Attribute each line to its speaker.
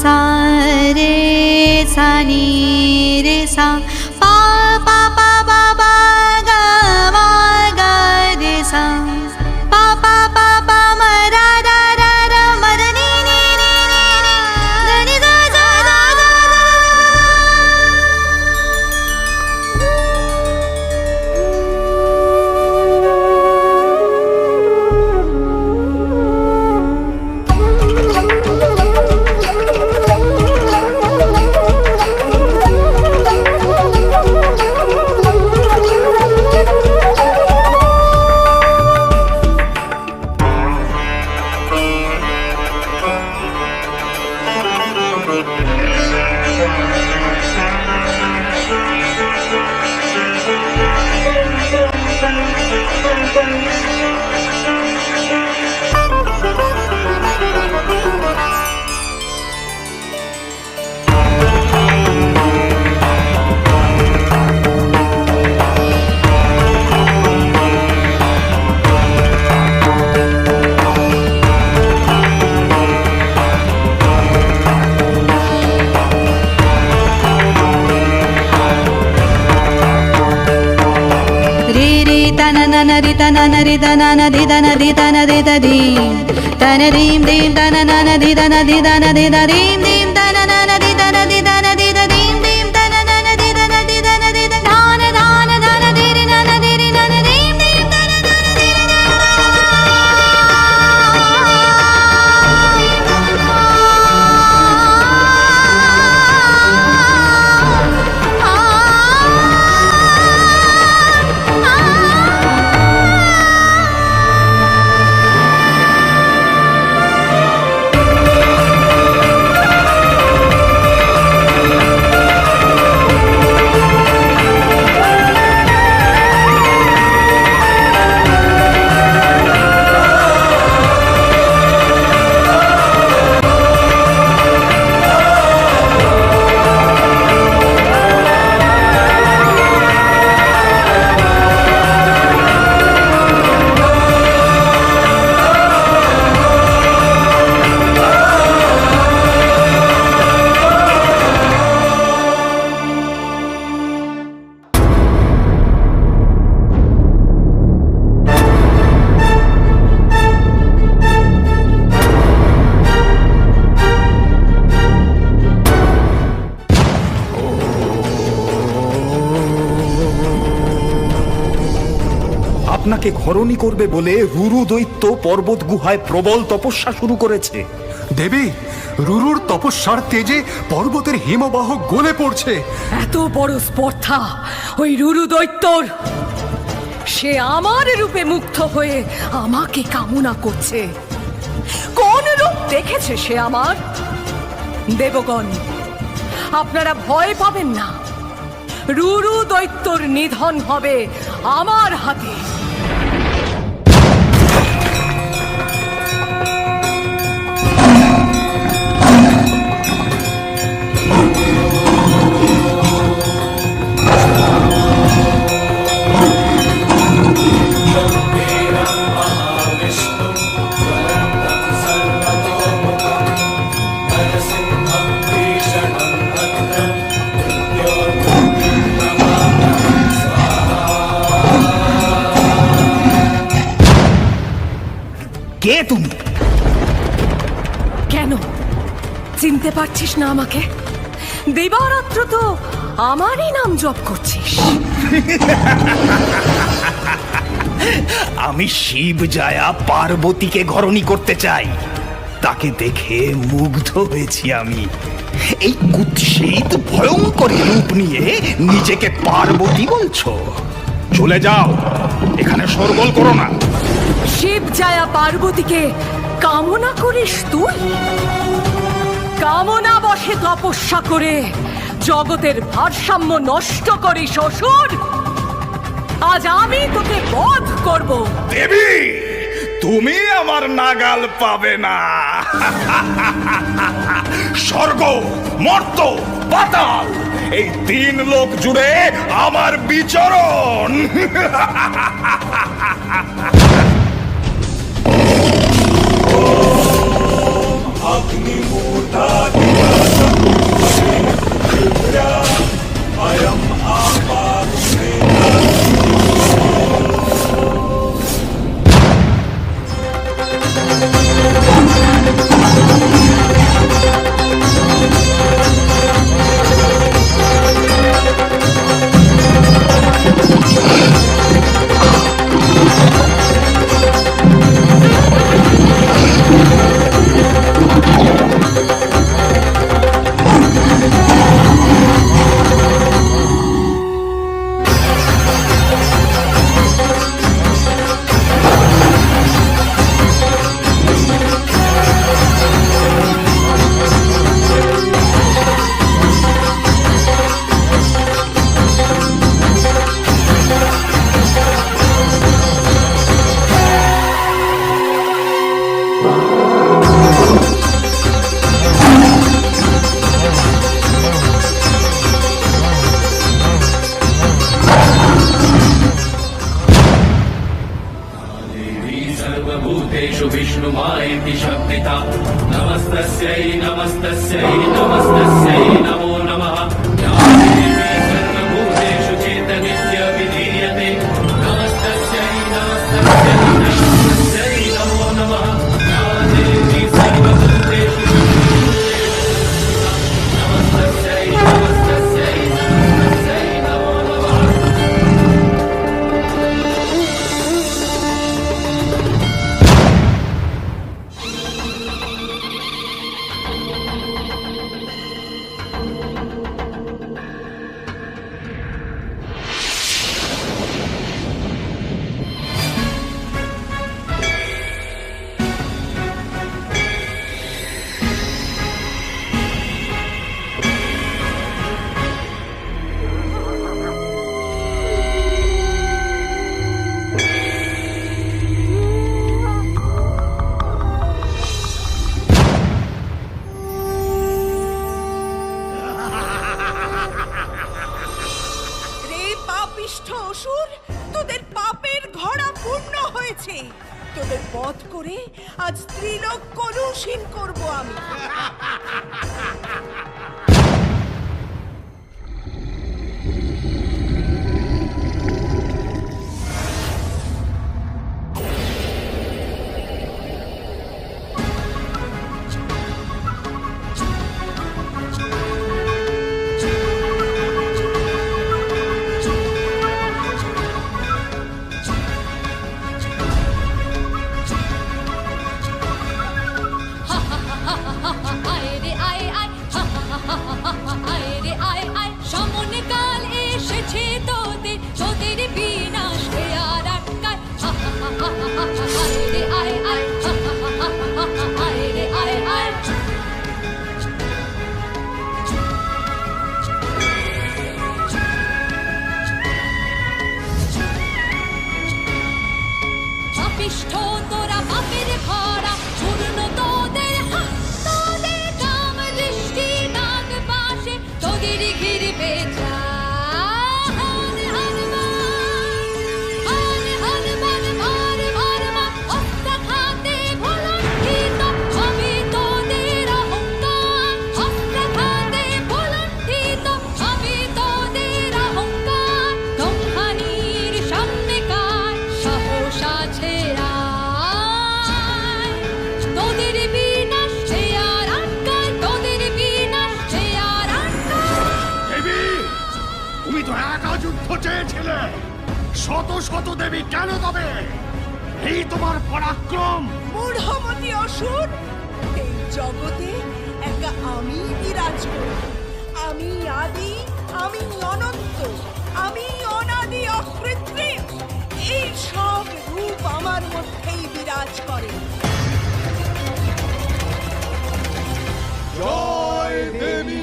Speaker 1: सा रे सा नी रे सा पा पा पा पा पा गा मा गा रे सा पा पा पा पा म रा रा रा रा म र नी नी नी नी नी ध नि ध ध ध ध ri ta na na ri ta na na di ta na di ta na di ta di ta na dim dim ta na na di ta na di ta na di ta dim dim ta na na di ta na di ta na di ta dim dim ta na na di ta na di ta na di ta da na di ri na na di ri na na dim dim ta na di ri na
Speaker 2: আপনাকে ঘরণী করবে বলে রুরু দৈত্য পর্বত গুহায় প্রবল তপস্যা শুরু করেছে।
Speaker 3: দেবী, রুরুর তপস্যার তেজে পর্বতের হিমবাহ গলে পড়ছে।
Speaker 4: এত বড় স্পর্ধা ওই রুরু দৈত্যর! সে আমার রূপে মুগ্ধ হয়ে আমাকে কামনা করছে। কোন রূপ দেখেছে সে আমার? দেবগণ, আপনারা ভয় পাবেন না। রুরু দৈত্যর নিধন হবে আমার হাতে।
Speaker 2: কে তুমি?
Speaker 4: কেন চিনতে পারছিস না আমাকে? দিবারাত্র তো আমারই নাম জপ করছিস।
Speaker 2: আমি শিব জায়া পার্বতীকে ঘরণী করতে চাই। তাকে দেখে মুগ্ধ হয়েছি আমি। এই কুৎসিত ভয়ঙ্কর রূপ নিয়ে নিজেকে পার্বতী বলছো? চলে যাও, এখানে শোরগোল করো না।
Speaker 4: শিব জায়া পার্বতীকে কামনা করিস তুই? কামনা বশে তপস্যা করে জগতের ভারসাম্য নষ্ট করিস অসুর। আজ আমি তোকে বধ করব।
Speaker 2: দেবী, তুমি আমার নাগাল পাবে না। স্বর্গ, মর্ত, পাতাল এই তিন লোক জুড়ে আমার বিচরণ। অগ্নিমূল
Speaker 5: सर्वभूतेषु विष्णुमायेति शब्दिता नमस्तस्यै नमस्तस्यै नमस्तस्यै नमो नमः या देवी सर्वभूतेषु चेतनित्यभिधीयते नमस्तस्यै नमस्तस्यै नमस्तस्यै नमो नमः या देवी सर्वभूतेषु नमस्तस्यै नमस्तस्यै नमस्तस्यै नमो नमः
Speaker 6: রে পাপিষ্ঠ অসুর, তোদের পাপের ঘড়া পূর্ণ হয়েছে। তোদের বধ করে আজ ত্রিলোক কলুষীন করব আমি।
Speaker 4: তোরা পাপের ভরা চূর্ণ তোদের হাত, তোদের কাম দৃষ্টি নাগ পাশে তোদের ঘিরবে
Speaker 3: চেয়েছিলে শত শত দেবী কেন তবে এই তোমার পরাক্রম?
Speaker 6: মূঢ়মতি অসুর, এই জগতে একা আমি বিরাজ করি। আমি আদি, আমি অনন্ত, আমি অনাদি অকৃত্রিম। এই সব রূপ আমার মধ্যেই বিরাজ করে।
Speaker 3: জয় দেবী